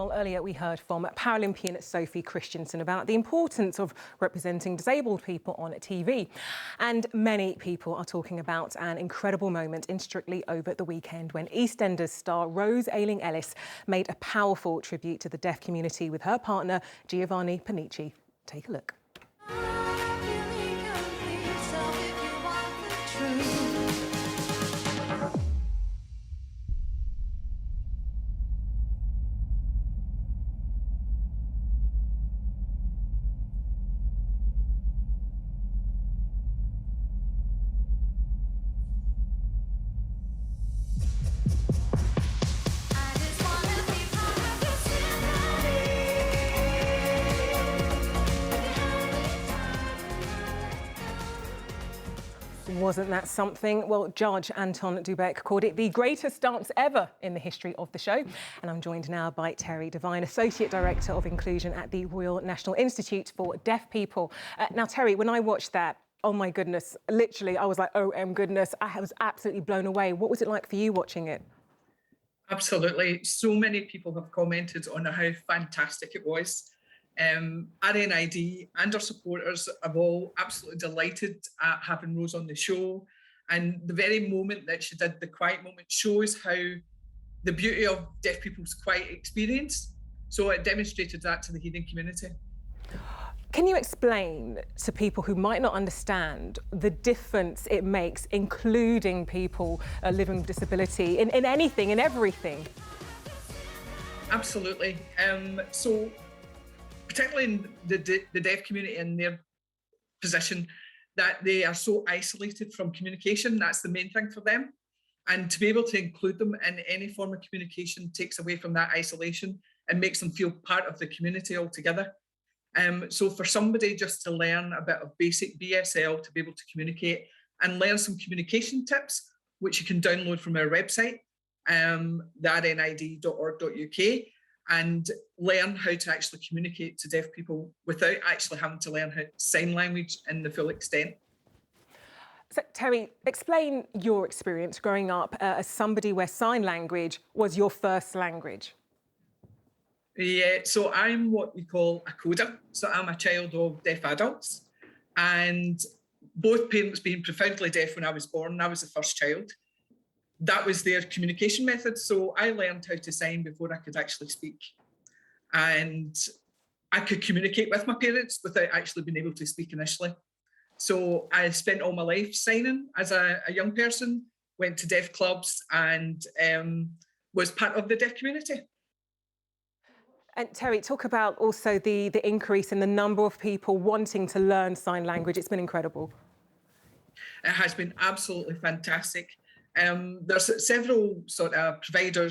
Well, earlier we heard from Paralympian Sophie Christensen about the importance of representing disabled people on TV. And many people are talking about an incredible moment in Strictly over the weekend when Eastenders star Rose Ayling-Ellis made a powerful tribute to the deaf community with her partner, Giovanni Pernice. Take a look. Wasn't that something? Well, Judge Anton du Beke called it the greatest dance ever in the history of the show. And I'm joined now by Teri Devine, Associate Director of Inclusion at the Royal National Institute for Deaf People. Now, Teri, when I watched that, oh my goodness, literally, I was like, oh, goodness, I was absolutely blown away. What was it like for you watching it? Absolutely. So many people have commented on how fantastic it was. RNID and our supporters are all absolutely delighted at having Rose on the show. And the very moment that she did the quiet moment shows how the beauty of deaf people's quiet experience. So it demonstrated that to the hearing community. Can you explain to people who might not understand the difference it makes, including people living with disability, in anything, in everything? Absolutely. So particularly in the deaf community and their position, that they are so isolated from communication. That's the main thing for them. And to be able to include them in any form of communication takes away from that isolation and makes them feel part of the community altogether. So for somebody just to learn a bit of basic BSL to be able to communicate and learn some communication tips, which you can download from our website, thernid.org.uk, and learn how to actually communicate to deaf people without actually having to learn how sign language in the full extent. So, Teri, explain your experience growing up as somebody where sign language was your first language. Yeah, so I'm what we call a coder. So I'm a child of deaf adults, and both parents being profoundly deaf when I was born, I was the first child. That was their communication method. So I learned how to sign before I could actually speak. And I could communicate with my parents without actually being able to speak initially. So I spent all my life signing as a young person, went to deaf clubs and was part of the deaf community. And Teri, talk about also the increase in the number of people wanting to learn sign language. It's been incredible. It has been absolutely fantastic. There's several sort of providers